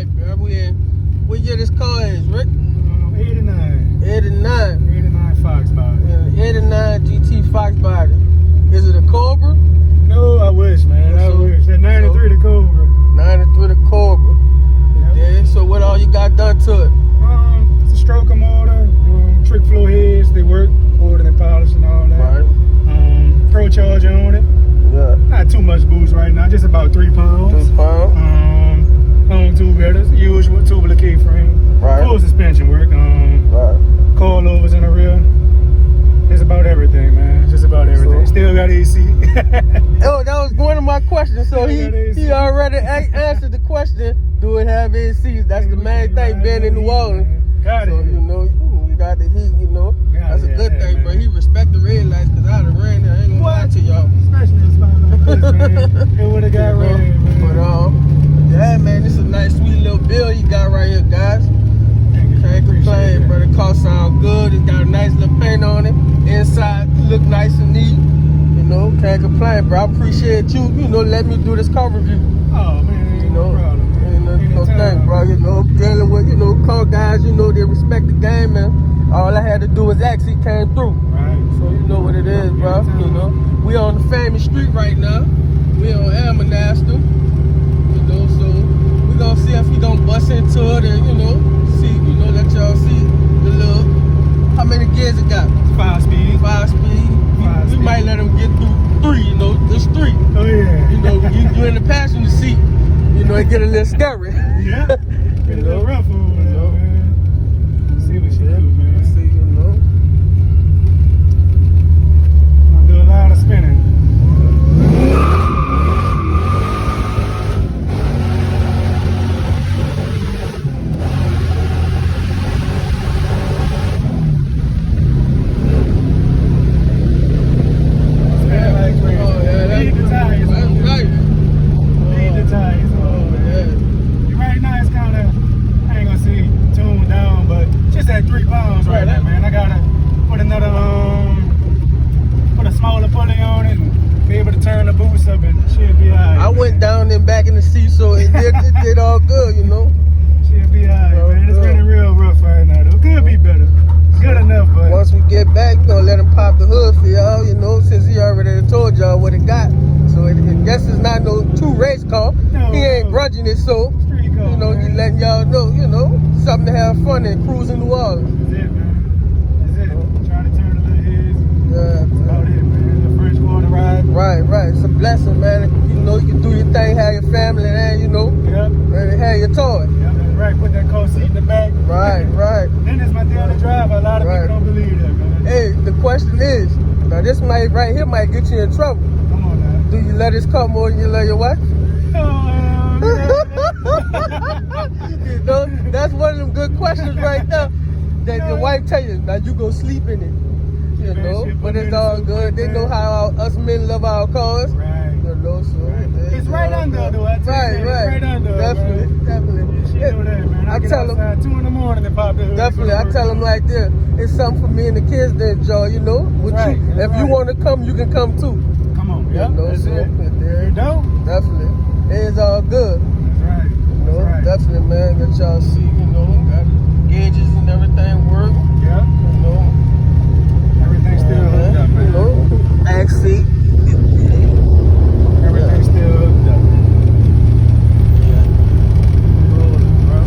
right, bro. What year this car is, Rick? 89. 89. 89 Fox body. Yeah, 89 GT Fox body. Is it a Cobra? No, I wish, man. I wish. That 93 the Cobra. 93 the Cobra. Yep. Yeah, so what all you got done to it? It's a stroker motor, trick flow heads, they work, ordered and polished and all that. Right. Pro charger on it. Yeah. Not too much boost right now, just about 3 pounds. 3 pounds. Home tube headers, usual tubular K-frame. Right. Full suspension work. Right. Coilovers in the rear. It's about everything, man. Just about everything. So, still got AC. Oh, that was one of my questions. So he already answered the question. Do it have AC? That's the main thing, being in New Orleans. Got so, it. you know, you got the heat, you know. That's a good thing, man. But he respect the red lights because I'd have ran there. I ain't gonna lie to y'all. Especially in a spot like this, man. It would have got red, man. But, yeah, man, this is a nice, sweet little build you got right here, guys. Can't complain, bro. The car sound good. It's got a nice little paint on it. Inside look nice and neat. You know, can't complain, bro. I appreciate you, letting me do this car review. Oh, man, ain't no problem. Ain't no thing, bro. I'm dealing with, car guys, they respect the game, man. All I had to do was ask, he came through. Right. So you know what it is, bro. We on the famous street right now. We on Amanaster. So we gonna see if he gonna bust into it and, see, let y'all see the little, how many gears it got? 5 speed. 5 speed. We might let him get through 3, there's 3. Oh, yeah. You in the passenger seat, it get a little scary. Yeah. Get a little rough over there, man. See what she do, man. See, I'll do a lot of spinning. At 3 pounds right now, man. I gotta put another put a smaller pulley on it and be able to turn the boost up and she'll be alright. I went down and back in the seat, so it did all good, She'll be alright, man. It's running real rough right now, though. Could be better. Good enough, but once we get back, we're gonna let him pop the hood for y'all, since he already told y'all what it got. So I guess it's not no 2 race car. No, he ain't grudging it, so street car, he letting y'all know, something to have fun in, cruising New Orleans. That's it, man. That's it. Try to turn a little heads. Yeah. That's about it, man. The French quarter ride. Right. It's a blessing, man. You can do your thing, have your family, and Yep. have your toy. Yep, that's right. Put that car seat in the back. Right. Then it's my daily driver. A lot of people don't believe that, man. Hey, the question is, now this right here might get you in trouble. Come on now. Do you let this car more than you love your wife? That's one of them good questions right there. That your wife tell you, now you go sleep in it. But it's all good. They know how us men love our cars. Right. So it's right under, though. Right. Right under. Definitely. She know that, man. I tell them 2 in the morning and pop the hood. Definitely, I tell them like this. It's something for me and the kids to enjoy, With right, you. If you want to come, you can come too. Come on, that's it. There you go. Definitely. It's all good. That's right. Definitely, man. Let y'all see, got gauges and everything work. Yeah. Everything's still hooked up, man. Back seat. Everything's still hooked up. Yeah. Rolling, bro.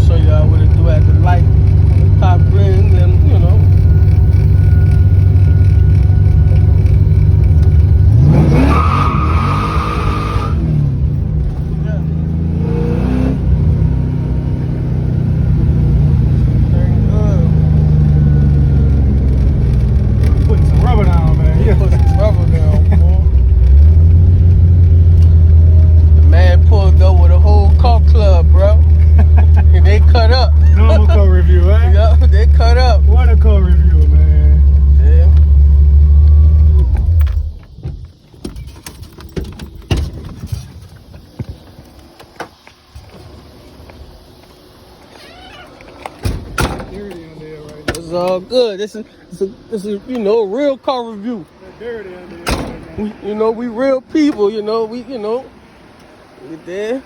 Show y'all what it do at the light. Pop green, then, It's all good. This is a real car review. Dirty under there. We real people. We You there?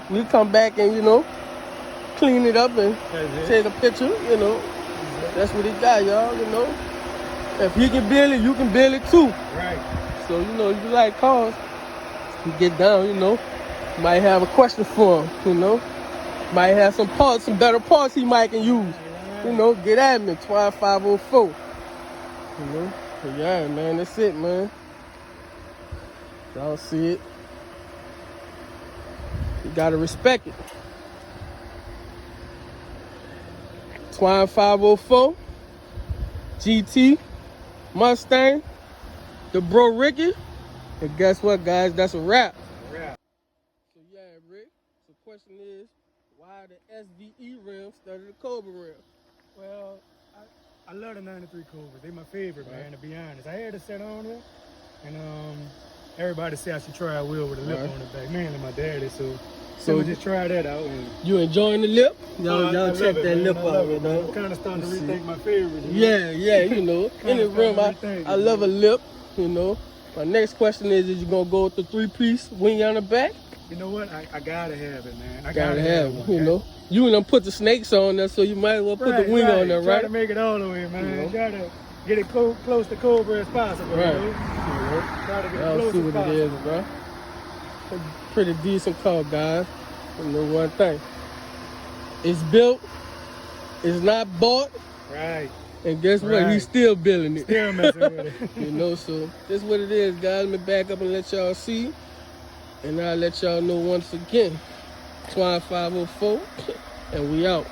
We come back and, you know, clean it up and take a picture, you know. That's what he got, y'all, you know. If he can build it, you can build it too. Right. So, you know, if you like cars, you get down, you know. Might have a question for him, you know. Might have some parts, some better parts he might can use. You know, get at me, Toine504. You know, but yeah, man, that's it, man. Y'all see it. You gotta respect it. Toine504, GT, Mustang, the bro Ricky. And guess what, guys? That's a wrap. So yeah, Rick, the question is, why the SVE rim instead of the Cobra rim? Well, I love the 93 Cobras. They're my favorite, man, to be honest. I had to set on it, and everybody say I should try a wheel with a lip on the back. Mainly my daddy, so we just try that out. And you enjoying the lip? Y'all check that man. lip out, you know. I'm kind of starting to rethink my favorite. Yeah, you know. In the rim, I love a lip, you know. My next question is you gonna go with the 3-piece wing on the back? You know what? I gotta have it, man. I gotta have it, one, you know. You and them put the snakes on there, so you might as well put the wing on there, right? Try to make it all the way, man. You know? Try to get it close to Cobra as possible, right? You know? Try to get it close see as what possible. It is, bro. A pretty decent car, guys. You know one thing. It's built. It's not bought. Right. And guess what? He's still building it. Still messing with it. You know, so this is what it is, guys. Let me back up and let y'all see. And I'll let y'all know once again. Toine504, and we out.